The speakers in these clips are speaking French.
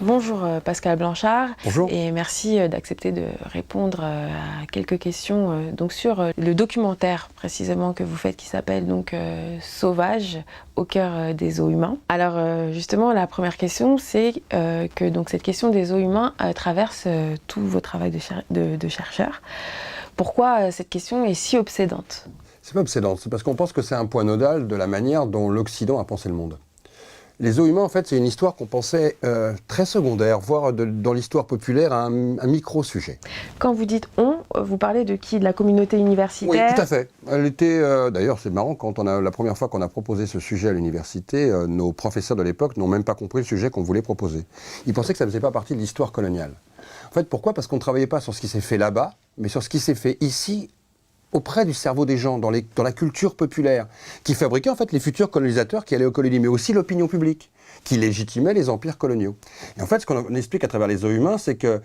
Bonjour Pascal Blanchard. Bonjour. Et merci d'accepter de répondre à quelques questions donc sur le documentaire précisément que vous faites qui s'appelle donc Sauvage au cœur des os humains. Alors justement la première question c'est que donc cette question des os humains traverse tout vos travaux de chercheurs. Pourquoi cette question est si obsédante? C'est pas obsédant, c'est parce qu'on pense que c'est un point nodal de la manière dont l'Occident a pensé le monde. Les os humains, en fait, c'est une histoire qu'on pensait très secondaire, voire dans l'histoire populaire, un micro-sujet. Quand vous dites « on », vous parlez de qui? De la communauté universitaire? Oui, tout à fait. Elle était, d'ailleurs, c'est marrant, la première fois qu'on a proposé ce sujet à l'université, nos professeurs de l'époque n'ont même pas compris le sujet qu'on voulait proposer. Ils pensaient que ça ne faisait pas partie de l'histoire coloniale. En fait, pourquoi? Parce qu'on ne travaillait pas sur ce qui s'est fait là-bas, mais sur ce qui s'est fait ici, auprès du cerveau des gens, dans la culture populaire, qui fabriquait en fait les futurs colonisateurs qui allaient aux colonies, mais aussi l'opinion publique, qui légitimait les empires coloniaux. Et en fait, ce qu'on explique à travers les os humains, c'est qu'il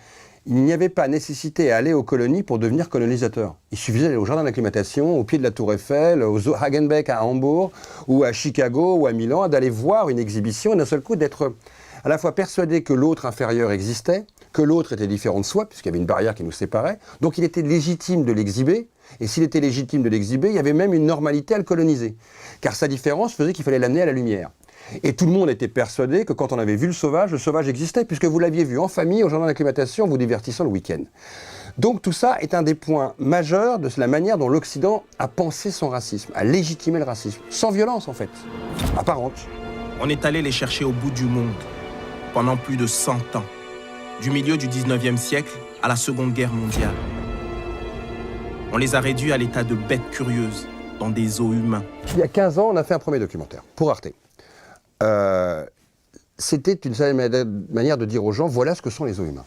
n'y avait pas nécessité à aller aux colonies pour devenir colonisateur. Il suffisait d'aller au jardin d'acclimatation, au pied de la Tour Eiffel, au Zoo Hagenbeck à Hambourg, ou à Chicago, ou à Milan, d'aller voir une exhibition et d'un seul coup d'être à la fois persuadé que l'autre inférieur existait, que l'autre était différent de soi, puisqu'il y avait une barrière qui nous séparait, donc il était légitime de l'exhiber. Et s'il était légitime de l'exhiber, il y avait même une normalité à le coloniser. Car sa différence faisait qu'il fallait l'amener à la lumière. Et tout le monde était persuadé que quand on avait vu le sauvage existait, puisque vous l'aviez vu en famille, au jardin d'acclimatation, vous divertissant le week-end. Donc tout ça est un des points majeurs de la manière dont l'Occident a pensé son racisme, a légitimé le racisme, sans violence en fait, apparente. On est allé les chercher au bout du monde, pendant plus de 100 ans, du milieu du 19e siècle à la Seconde Guerre mondiale. On les a réduits à l'état de bêtes curieuses, dans des os humains. Il y a 15 ans, on a fait un premier documentaire, pour Arte. C'était une certaine manière de dire aux gens, voilà ce que sont les os humains.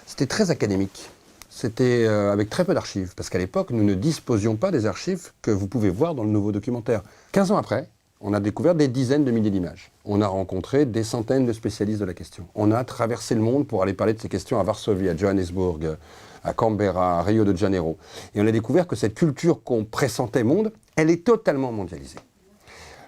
C'était très académique. C'était avec très peu d'archives, parce qu'à l'époque, nous ne disposions pas des archives que vous pouvez voir dans le nouveau documentaire. 15 ans après, on a découvert des dizaines de milliers d'images. On a rencontré des centaines de spécialistes de la question. On a traversé le monde pour aller parler de ces questions à Varsovie, à Johannesburg, à Canberra, à Rio de Janeiro. Et on a découvert que cette culture qu'on pressentait monde, elle est totalement mondialisée.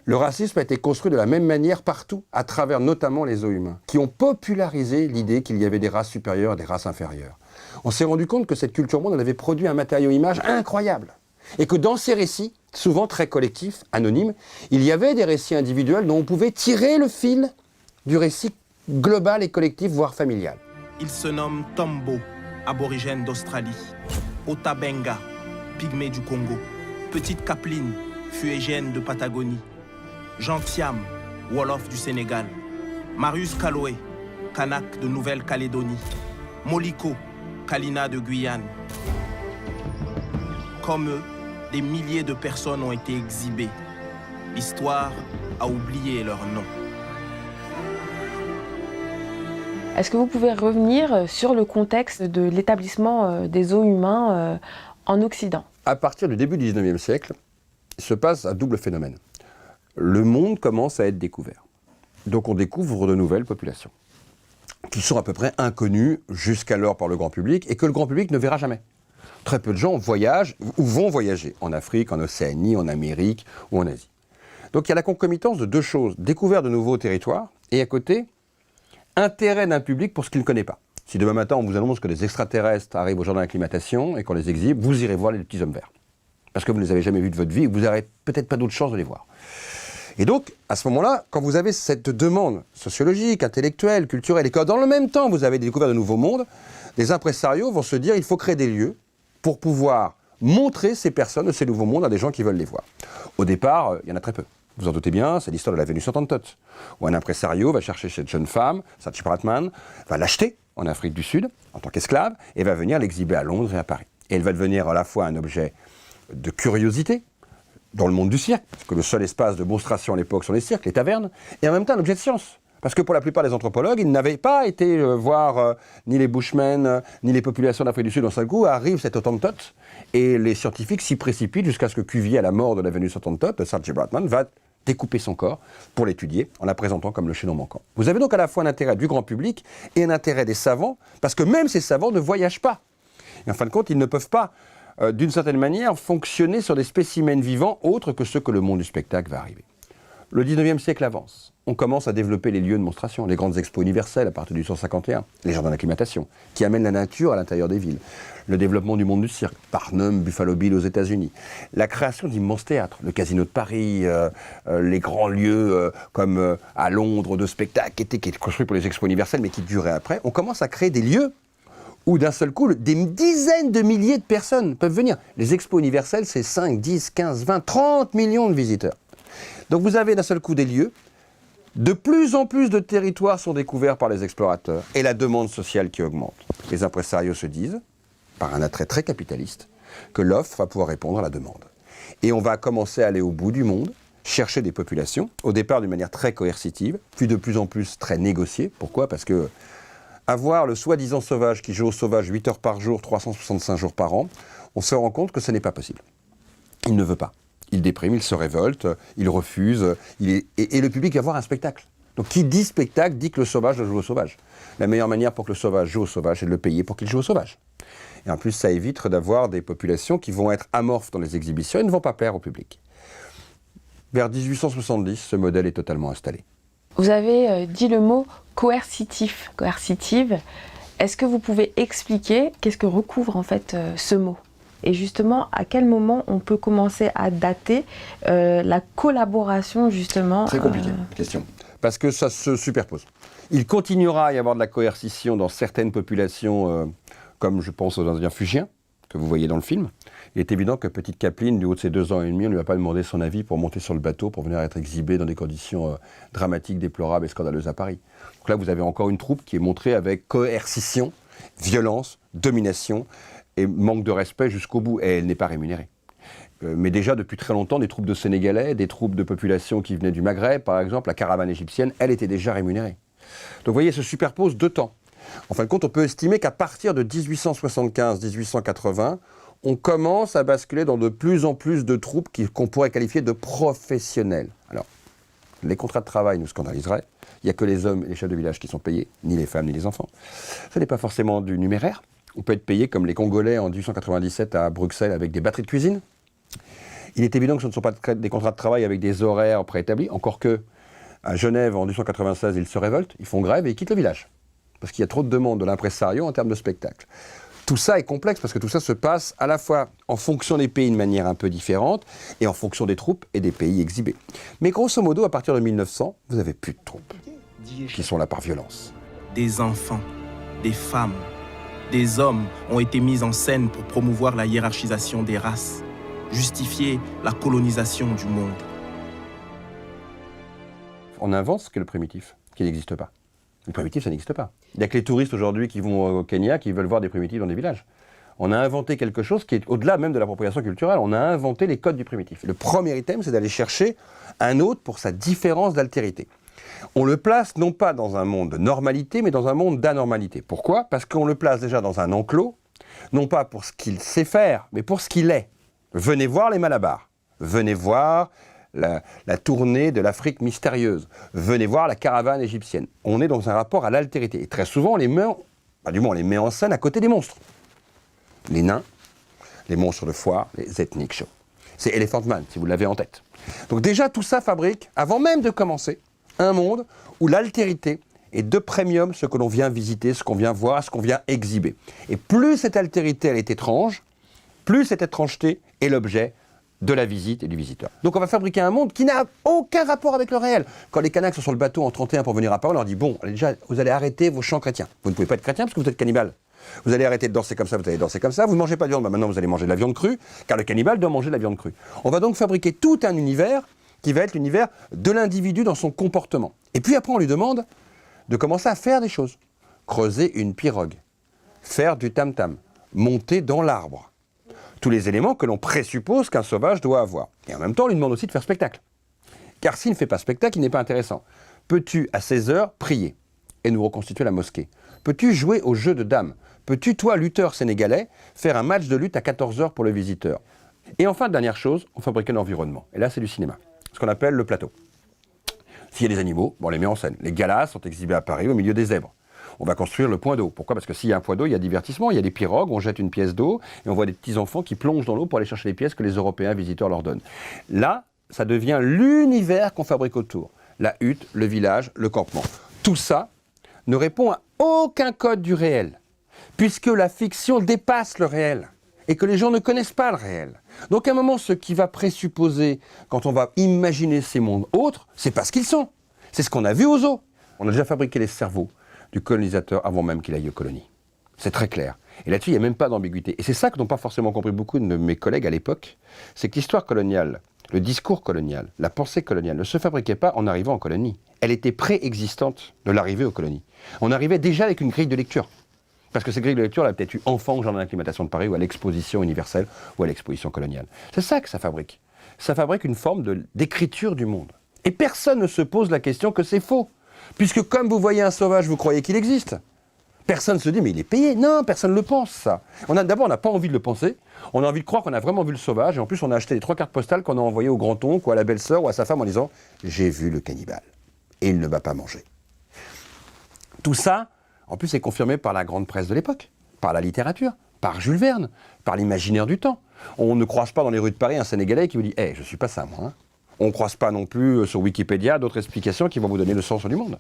Le racisme a été construit de la même manière partout, à travers notamment les os humains, qui ont popularisé l'idée qu'il y avait des races supérieures et des races inférieures. On s'est rendu compte que cette culture monde, elle avait produit un matériau image incroyable. Et que dans ces récits, souvent très collectifs, anonymes, il y avait des récits individuels dont on pouvait tirer le fil du récit global et collectif, voire familial. Il se nomme Tombo, aborigène d'Australie. Otabenga, pygmée du Congo. Petite Kapline, fuégène de Patagonie. Jean Thiam, Wolof du Sénégal. Marius Kaloé, Kanak de Nouvelle-Calédonie. Moliko, Kalina de Guyane. Comme eux, des milliers de personnes ont été exhibées. L'histoire a oublié leur nom. Est-ce que vous pouvez revenir sur le contexte de l'établissement des os humains en Occident? À partir du début du 19e siècle, il se passe un double phénomène. Le monde commence à être découvert. Donc on découvre de nouvelles populations, qui sont à peu près inconnues jusqu'alors par le grand public, et que le grand public ne verra jamais. Très peu de gens voyagent ou vont voyager en Afrique, en Océanie, en Amérique ou en Asie. Donc il y a la concomitance de deux choses, découvert de nouveaux territoires, et à côté, intérêt d'un public pour ce qu'il ne connaît pas. Si demain matin on vous annonce que des extraterrestres arrivent au jardin d'acclimatation et qu'on les exhibe, vous irez voir les petits hommes verts. Parce que vous ne les avez jamais vus de votre vie et que vous n'aurez peut-être pas d'autre chance de les voir. Et donc, à ce moment-là, quand vous avez cette demande sociologique, intellectuelle, culturelle, et que dans le même temps vous avez découvert de nouveaux mondes, les impresarios vont se dire il faut créer des lieux pour pouvoir montrer ces personnes, ces nouveaux mondes à des gens qui veulent les voir. Au départ, il y en a très peu. Vous en doutez bien, c'est l'histoire de la Vénus Hottentote, où un impresario va chercher cette jeune femme, Saatchi Bratman, va l'acheter en Afrique du Sud, en tant qu'esclave, et va venir l'exhiber à Londres et à Paris. Et elle va devenir à la fois un objet de curiosité, dans le monde du cirque, parce que le seul espace de monstration à l'époque sont les cirques, les tavernes, et en même temps un objet de science. Parce que pour la plupart des anthropologues, ils n'avaient pas été voir ni les Bushmen, ni les populations d'Afrique du Sud. D'un seul coup, arrive cette Hottentote, et les scientifiques s'y précipitent jusqu'à ce que Cuvier, à la mort de la Vénus Hottentote, Saatchi Bratman, va découper son corps pour l'étudier en la présentant comme le chaînon manquant. Vous avez donc à la fois un intérêt du grand public et un intérêt des savants, parce que même ces savants ne voyagent pas. Et en fin de compte, ils ne peuvent pas, d'une certaine manière, fonctionner sur des spécimens vivants autres que ceux que le monde du spectacle va arriver. Le 19e siècle avance. On commence à développer les lieux de monstration, les grandes expos universelles à partir du 151, les jardins d'acclimatation, qui amènent la nature à l'intérieur des villes, le développement du monde du cirque, Barnum, Buffalo Bill aux États-Unis, la création d'immenses théâtres, le Casino de Paris, les grands lieux comme à Londres de spectacles qui étaient construits pour les expos universelles mais qui duraient après. On commence à créer des lieux où d'un seul coup, des dizaines de milliers de personnes peuvent venir. Les expos universelles, c'est 5, 10, 15, 20, 30 millions de visiteurs. Donc vous avez d'un seul coup des lieux. De plus en plus de territoires sont découverts par les explorateurs et la demande sociale qui augmente. Les impresarios se disent, par un attrait très capitaliste, que l'offre va pouvoir répondre à la demande. Et on va commencer à aller au bout du monde, chercher des populations, au départ d'une manière très coercitive, puis de plus en plus très négociée. Pourquoi ? Parce que avoir le soi-disant sauvage qui joue au sauvage 8 heures par jour, 365 jours par an, on se rend compte que ce n'est pas possible. Il ne veut pas. Il déprime, il se révolte, il refuse, et le public va voir un spectacle. Donc qui dit spectacle dit que le sauvage doit jouer au sauvage. La meilleure manière pour que le sauvage joue au sauvage, c'est de le payer pour qu'il joue au sauvage. Et en plus, ça évite d'avoir des populations qui vont être amorphes dans les exhibitions et ne vont pas plaire au public. Vers 1870, ce modèle est totalement installé. Vous avez dit le mot coercitif, coercitive. Est-ce que vous pouvez expliquer qu'est-ce que recouvre en fait ce mot ? Et justement, à quel moment on peut commencer à dater la collaboration justement Très compliquée question, parce que ça se superpose. Il continuera à y avoir de la coercition dans certaines populations, comme je pense aux Indiens fugiens, que vous voyez dans le film. Il est évident que petite Capeline, du haut de ses 2 ans et demi, on ne lui a pas demandé son avis pour monter sur le bateau, pour venir être exhibée dans des conditions dramatiques, déplorables et scandaleuses à Paris. Donc là, vous avez encore une troupe qui est montrée avec coercition, violence, domination et manque de respect jusqu'au bout. Et elle n'est pas rémunérée. Mais déjà, depuis très longtemps, des troupes de Sénégalais, des troupes de populations qui venaient du Maghreb, par exemple, la caravane égyptienne, elle était déjà rémunérée. Donc vous voyez, se superposent 2 temps. En fin de compte, on peut estimer qu'à partir de 1875-1880, on commence à basculer dans de plus en plus de troupes qu'on pourrait qualifier de professionnelles. Alors, les contrats de travail nous scandaliseraient. Il n'y a que les hommes et les chefs de village qui sont payés, ni les femmes ni les enfants. Ce n'est pas forcément du numéraire. On peut être payé comme les Congolais en 1897 à Bruxelles avec des batteries de cuisine. Il est évident que ce ne sont pas des contrats de travail avec des horaires préétablis, encore que à Genève en 1896, ils se révoltent, ils font grève et ils quittent le village. Parce qu'il y a trop de demandes de l'impresario en termes de spectacle. Tout ça est complexe parce que tout ça se passe à la fois en fonction des pays de manière un peu différente et en fonction des troupes et des pays exhibés. Mais grosso modo, à partir de 1900, vous n'avez plus de troupes qui sont là par violence. Des enfants, des femmes, des hommes ont été mis en scène pour promouvoir la hiérarchisation des races, justifier la colonisation du monde. On invente ce qu'est le primitif, qui n'existe pas. Le primitif, ça n'existe pas. Il n'y a que les touristes aujourd'hui qui vont au Kenya qui veulent voir des primitifs dans des villages. On a inventé quelque chose qui est au-delà même de l'appropriation culturelle. On a inventé les codes du primitif. Le premier item, c'est d'aller chercher un autre pour sa différence d'altérité. On le place non pas dans un monde de normalité, mais dans un monde d'anormalité. Pourquoi ? Parce qu'on le place déjà dans un enclos, non pas pour ce qu'il sait faire, mais pour ce qu'il est. Venez voir les Malabars. Venez voir la tournée de l'Afrique mystérieuse. Venez voir la caravane égyptienne. On est dans un rapport à l'altérité. Et très souvent, on les met en scène à côté des monstres. Les nains, les monstres de foire, les ethnic shows. C'est Elephant Man, si vous l'avez en tête. Donc déjà, tout ça fabrique, avant même de commencer, un monde où l'altérité est de premium ce que l'on vient visiter, ce qu'on vient voir, ce qu'on vient exhiber. Et plus cette altérité, elle est étrange, plus cette étrangeté est l'objet de la visite et du visiteur. Donc on va fabriquer un monde qui n'a aucun rapport avec le réel. Quand les Kanaks sont sur le bateau en 31 pour venir à Paris, on leur dit « Bon, déjà, vous allez arrêter vos chants chrétiens. Vous ne pouvez pas être chrétien parce que vous êtes cannibale. Vous allez arrêter de danser comme ça, vous allez danser comme ça. Vous ne mangez pas de viande, maintenant vous allez manger de la viande crue, car le cannibale doit manger de la viande crue. » On va donc fabriquer tout un univers qui va être l'univers de l'individu dans son comportement. Et puis après, on lui demande de commencer à faire des choses. Creuser une pirogue, faire du tam-tam, monter dans l'arbre. Tous les éléments que l'on présuppose qu'un sauvage doit avoir. Et en même temps, on lui demande aussi de faire spectacle. Car s'il ne fait pas spectacle, il n'est pas intéressant. Peux-tu, à 16 heures, prier et nous reconstituer la mosquée ? Peux-tu jouer au jeu de dames ? Peux-tu, toi, lutteur sénégalais, faire un match de lutte à 14 heures pour le visiteur ? Et enfin, dernière chose, on fabrique un environnement. Et là, c'est du cinéma. Ce qu'on appelle le plateau. S'il y a des animaux, on les met en scène. Les galas sont exhibés à Paris au milieu des zèbres. On va construire le point d'eau. Pourquoi ? Parce que s'il y a un point d'eau, il y a divertissement, il y a des pirogues, on jette une pièce d'eau et on voit des petits enfants qui plongent dans l'eau pour aller chercher les pièces que les Européens visiteurs leur donnent. Là, ça devient l'univers qu'on fabrique autour. La hutte, le village, le campement. Tout ça ne répond à aucun code du réel, puisque la fiction dépasse le réel et que les gens ne connaissent pas le réel. Donc à un moment, ce qui va présupposer, quand on va imaginer ces mondes autres, c'est pas ce qu'ils sont. C'est ce qu'on a vu aux zoos. On a déjà fabriqué les cerveaux du colonisateur avant même qu'il aille aux colonies. C'est très clair. Et là-dessus, il n'y a même pas d'ambiguïté. Et c'est ça que n'ont pas forcément compris beaucoup de mes collègues à l'époque, c'est que l'histoire coloniale, le discours colonial, la pensée coloniale ne se fabriquait pas en arrivant en colonie. Elle était préexistante de l'arrivée aux colonies. On arrivait déjà avec une grille de lecture. Parce que cette grille de lecture, elle a peut-être eu enfant au Jardin d'acclimatation de Paris ou à l'exposition universelle ou à l'exposition coloniale. C'est ça que ça fabrique. Ça fabrique une forme d'écriture du monde. Et personne ne se pose la question que c'est faux. Puisque comme vous voyez un sauvage, vous croyez qu'il existe. Personne ne se dit, mais il est payé. Non, personne ne le pense, ça. D'abord, on n'a pas envie de le penser. On a envie de croire qu'on a vraiment vu le sauvage. Et en plus, on a acheté les 3 cartes postales qu'on a envoyées au grand-oncle ou à la belle-sœur ou à sa femme en disant « J'ai vu le cannibale. Et il ne m'a pas mangé. » Tout ça, en plus, est confirmé par la grande presse de l'époque, par la littérature, par Jules Verne, par l'imaginaire du temps. On ne croise pas dans les rues de Paris un Sénégalais qui vous dit « Hey, je ne suis pas ça, moi. Hein. » On ne croise pas non plus sur Wikipédia d'autres explications qui vont vous donner le sens du monde.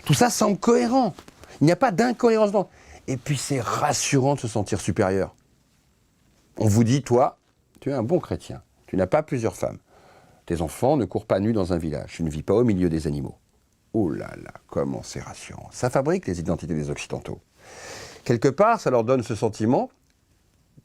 Tout ça semble cohérent. Il n'y a pas d'incohérence dedans. Et puis c'est rassurant de se sentir supérieur. On vous dit, toi, tu es un bon chrétien. Tu n'as pas plusieurs femmes. Tes enfants ne courent pas nus dans un village. Tu ne vis pas au milieu des animaux. Oh là là, comment c'est rassurant. Ça fabrique les identités des Occidentaux. Quelque part, ça leur donne ce sentiment,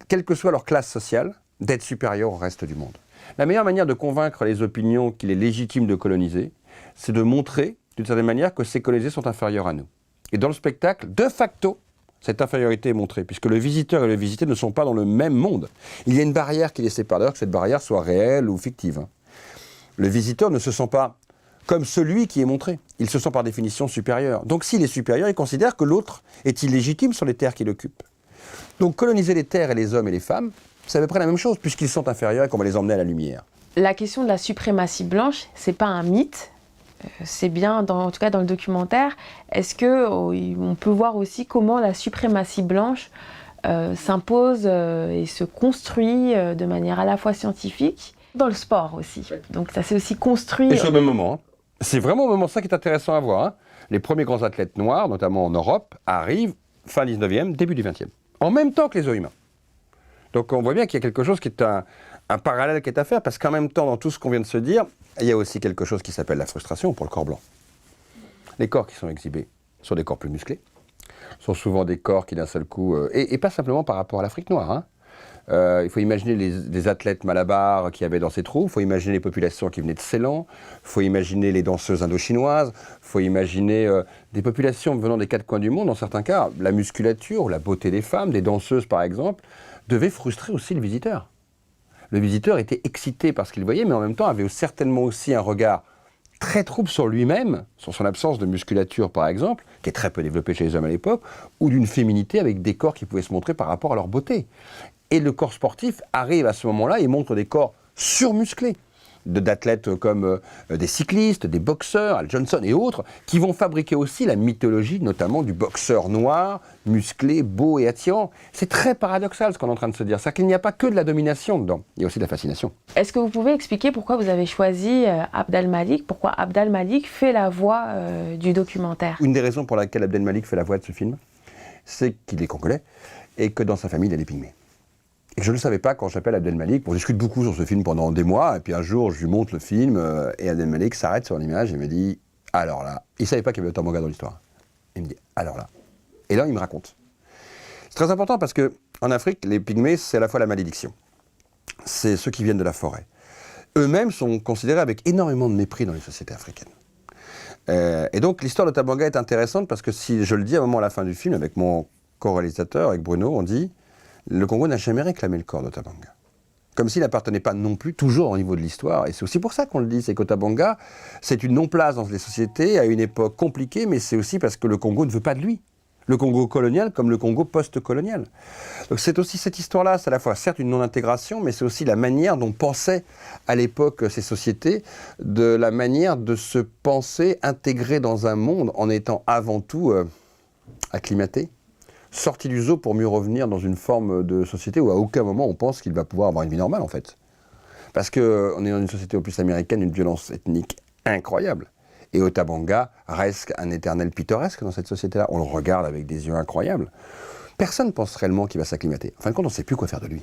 quelle que soit leur classe sociale, d'être supérieur au reste du monde. La meilleure manière de convaincre les opinions qu'il est légitime de coloniser, c'est de montrer, d'une certaine manière, que ces colonisés sont inférieurs à nous. Et dans le spectacle, de facto, cette infériorité est montrée, puisque le visiteur et le visité ne sont pas dans le même monde. Il y a une barrière qui les sépare, d'ailleurs que cette barrière soit réelle ou fictive. Hein. Le visiteur ne se sent pas comme celui qui est montré. Il se sent par définition supérieur. Donc s'il est supérieur, il considère que l'autre est illégitime sur les terres qu'il occupe. Donc coloniser les terres et les hommes et les femmes, c'est à peu près la même chose, puisqu'ils sont inférieurs et qu'on va les emmener à la lumière. La question de la suprématie blanche, c'est pas un mythe. C'est bien, en tout cas dans le documentaire. Est-ce qu'on peut voir aussi comment la suprématie blanche s'impose et se construit de manière à la fois scientifique, dans le sport aussi. Donc ça s'est aussi construit... Et c'est au même moment. Hein. C'est vraiment au moment ça qui est intéressant à voir. Hein. Les premiers grands athlètes noirs, notamment en Europe, arrivent fin 19e, début du 20e. En même temps que les œufs humains. Donc on voit bien qu'il y a quelque chose qui est un parallèle qui est à faire, parce qu'en même temps, dans tout ce qu'on vient de se dire, il y a aussi quelque chose qui s'appelle la frustration pour le corps blanc. Les corps qui sont exhibés sont des corps plus musclés, sont souvent des corps qui d'un seul coup, et pas simplement par rapport à l'Afrique noire. Hein. Il faut imaginer des athlètes malabars qui avaient dans ces trous, il faut imaginer les populations qui venaient de Ceylan, il faut imaginer les danseuses indo-chinoises, il faut imaginer des populations venant des 4 coins du monde. Dans certains cas, la musculature ou la beauté des femmes, des danseuses par exemple, devait frustrer aussi le visiteur. Le visiteur était excité par ce qu'il voyait, mais en même temps avait certainement aussi un regard très trouble sur lui-même, sur son absence de musculature par exemple, qui est très peu développée chez les hommes à l'époque, ou d'une féminité avec des corps qui pouvaient se montrer par rapport à leur beauté. Et le corps sportif arrive à ce moment-là et montre des corps surmusclés, d'athlètes comme des cyclistes, des boxeurs, Al Johnson et autres, qui vont fabriquer aussi la mythologie, notamment du boxeur noir, musclé, beau et attirant. C'est très paradoxal ce qu'on est en train de se dire. C'est qu'il n'y a pas que de la domination dedans, il y a aussi de la fascination. Est-ce que vous pouvez expliquer pourquoi vous avez choisi Abd al-Malik, pourquoi Abd al-Malik fait la voix du documentaire? Une des raisons pour laquelle Abd al-Malik fait la voix de ce film, c'est qu'il est congolais et que dans sa famille, il y a des pygmées. Et je ne le savais pas quand j'appelle Abd al-Malik. On discute beaucoup sur ce film pendant des mois, et puis un jour, je lui montre le film, et Abd al-Malik s'arrête sur l'image et me dit « Alors là », il ne savait pas qu'il y avait Otamenga dans l'histoire. Il me dit « Alors là ». Et là, il me raconte. C'est très important parce qu'en Afrique, les pygmées, c'est à la fois la malédiction. C'est ceux qui viennent de la forêt. Eux-mêmes sont considérés avec énormément de mépris dans les sociétés africaines. Et donc, l'histoire d'Otamenga est intéressante parce que si je le dis à un moment à la fin du film, avec mon co-réalisateur, avec Bruno, on dit « Le Congo n'a jamais réclamé le corps d'Otamenga. » Comme s'il n'appartenait pas non plus toujours au niveau de l'histoire. Et c'est aussi pour ça qu'on le dit, c'est qu'Otamenga, c'est une non-place dans les sociétés à une époque compliquée, mais c'est aussi parce que le Congo ne veut pas de lui. Le Congo colonial comme le Congo post-colonial. Donc c'est aussi cette histoire-là, c'est à la fois certes une non-intégration, mais c'est aussi la manière dont pensaient à l'époque ces sociétés, de la manière de se penser intégré dans un monde en étant avant tout acclimaté, sorti du zoo pour mieux revenir dans une forme de société où à aucun moment on pense qu'il va pouvoir avoir une vie normale en fait. Parce qu'on est dans une société au plus américaine, une violence ethnique incroyable. Et Otabanga reste un éternel pittoresque dans cette société-là. On le regarde avec des yeux incroyables. Personne ne pense réellement qu'il va s'acclimater. En fin de compte, on ne sait plus quoi faire de lui.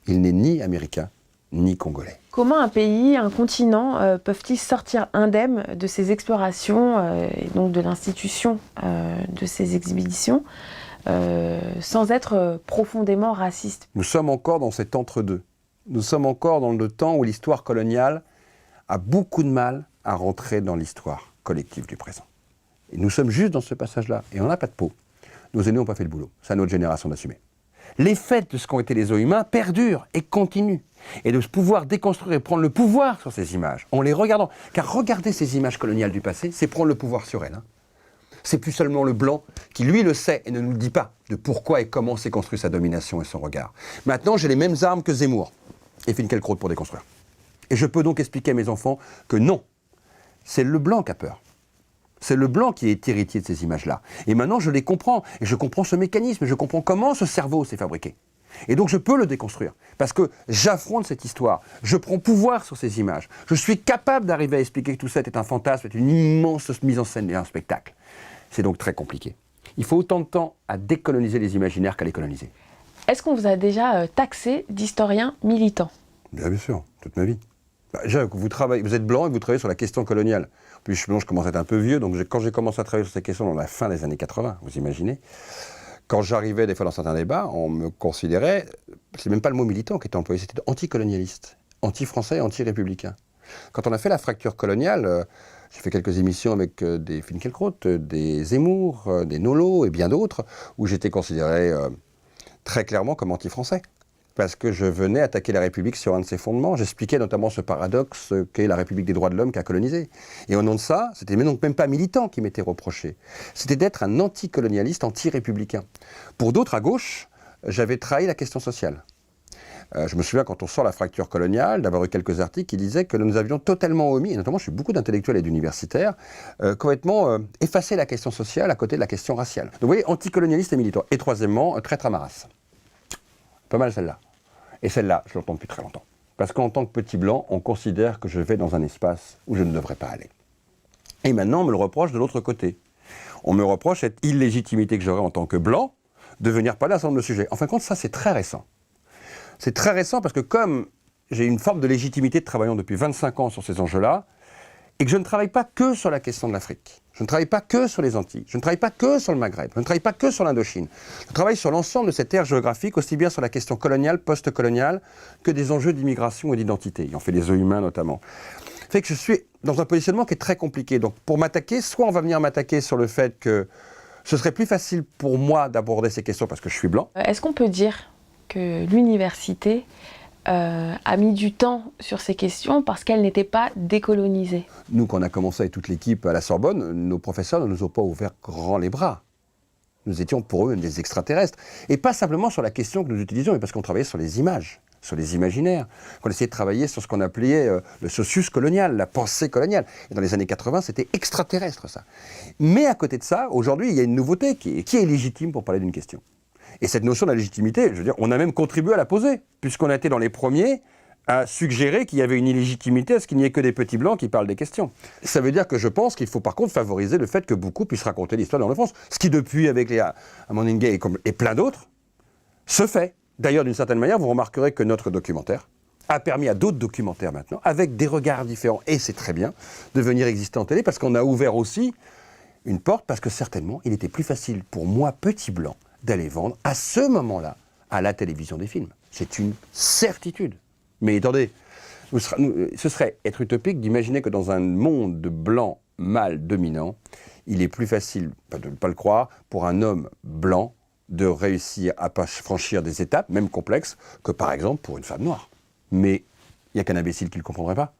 Il n'est ni américain, ni congolais. Comment un pays, un continent peuvent-ils sortir indemnes de ces explorations et donc de l'institution de ces exhibitions sans être profondément racistes? Nous sommes encore dans cet entre-deux. Nous sommes encore dans le temps où l'histoire coloniale a beaucoup de mal à rentrer dans l'histoire collective du présent. Et nous sommes juste dans ce passage-là. Et on n'a pas de peau. Nos aînés n'ont pas fait le boulot. C'est à notre génération d'assumer. Les faits de ce qu'ont été les os humains perdurent et continuent. Et de pouvoir déconstruire et prendre le pouvoir sur ces images, en les regardant. Car regarder ces images coloniales du passé, c'est prendre le pouvoir sur elles. C'est plus seulement le blanc qui, lui, le sait et ne nous le dit pas de pourquoi et comment s'est construit sa domination et son regard. Maintenant, j'ai les mêmes armes que Zemmour et Finkielkraut pour déconstruire. Et je peux donc expliquer à mes enfants que non, c'est le blanc qui a peur. C'est le blanc qui est héritier de ces images-là. Et maintenant, je les comprends. Et je comprends ce mécanisme. Je comprends comment ce cerveau s'est fabriqué. Et donc, je peux le déconstruire. Parce que j'affronte cette histoire. Je prends pouvoir sur ces images. Je suis capable d'arriver à expliquer que tout ça est un fantasme, est une immense mise en scène et un spectacle. C'est donc très compliqué. Il faut autant de temps à décoloniser les imaginaires qu'à les coloniser. Est-ce qu'on vous a déjà taxé d'historien militant? Bien sûr, toute ma vie. Déjà, vous êtes blanc et vous travaillez sur la question coloniale. Puis je commence à être un peu vieux, donc quand j'ai commencé à travailler sur ces questions dans la fin des années 80, vous imaginez, quand j'arrivais des fois dans certains débats, on me considérait, c'est même pas le mot militant qui était employé, c'était anticolonialiste, anti-français, anti-républicain. Quand on a fait la fracture coloniale, j'ai fait quelques émissions avec des Finkielkraut, des Zemmour, des Nolo et bien d'autres, où j'étais considéré très clairement comme anti-français. Parce que je venais attaquer la République sur un de ses fondements. J'expliquais notamment ce paradoxe qu'est la République des droits de l'homme qui a colonisé. Et au nom de ça, c'était donc même pas militant qui m'était reproché. C'était d'être un anticolonialiste, anti-républicain. Pour d'autres à gauche, j'avais trahi la question sociale. Je me souviens quand on sort la fracture coloniale, d'avoir eu quelques articles qui disaient que nous avions totalement omis, et notamment je suis beaucoup d'intellectuels et d'universitaires, complètement effacé la question sociale à côté de la question raciale. Donc vous voyez, anticolonialiste et militant. Et troisièmement, traître à ma race. Pas mal celle-là. Et celle-là, je l'entends depuis très longtemps. Parce qu'en tant que petit blanc, on considère que je vais dans un espace où je ne devrais pas aller. Et maintenant, on me le reproche de l'autre côté. On me reproche cette illégitimité que j'aurais en tant que blanc de venir parler d'un certain nombre de sujets. En fin de compte, ça, c'est très récent. C'est très récent parce que comme j'ai une forme de légitimité de travaillant depuis 25 ans sur ces enjeux-là, et que je ne travaille pas que sur la question de l'Afrique, je ne travaille pas que sur les Antilles, je ne travaille pas que sur le Maghreb, je ne travaille pas que sur l'Indochine, je travaille sur l'ensemble de cette aire géographique, aussi bien sur la question coloniale, post-coloniale, que des enjeux d'immigration et d'identité, ayant fait les œufs humains notamment. Fait que je suis dans un positionnement qui est très compliqué. Donc pour m'attaquer, soit on va venir m'attaquer sur le fait que ce serait plus facile pour moi d'aborder ces questions parce que je suis blanc. Est-ce qu'on peut dire que l'université a mis du temps sur ces questions parce qu'elle n'était pas décolonisée? Nous, quand on a commencé avec toute l'équipe à la Sorbonne, nos professeurs ne nous ont pas ouvert grand les bras. Nous étions pour eux même des extraterrestres. Et pas simplement sur la question que nous utilisions, mais parce qu'on travaillait sur les images, sur les imaginaires. Qu'on essayait de travailler sur ce qu'on appelait le socius colonial, la pensée coloniale. Et dans les années 80, c'était extraterrestre, ça. Mais à côté de ça, aujourd'hui, il y a une nouveauté qui est légitime pour parler d'une question. Et cette notion de la légitimité, je veux dire, on a même contribué à la poser, puisqu'on a été dans les premiers à suggérer qu'il y avait une illégitimité à ce qu'il n'y ait que des petits blancs qui parlent des questions. Ça veut dire que je pense qu'il faut par contre favoriser le fait que beaucoup puissent raconter l'histoire de l'enfance. Ce qui depuis, avec les Amandine Gay et plein d'autres, se fait. D'ailleurs, d'une certaine manière, vous remarquerez que notre documentaire a permis à d'autres documentaires maintenant, avec des regards différents, et c'est très bien, de venir exister en télé, parce qu'on a ouvert aussi une porte, parce que certainement, il était plus facile pour moi, petit blanc, d'aller vendre à ce moment-là à la télévision des films. C'est une certitude. Mais attendez, ce serait être utopique d'imaginer que dans un monde de blancs mâles dominants, il est plus facile, de ne pas le croire, pour un homme blanc de réussir à franchir des étapes, même complexes, que par exemple pour une femme noire. Mais il n'y a qu'un imbécile qui ne le comprendrait pas.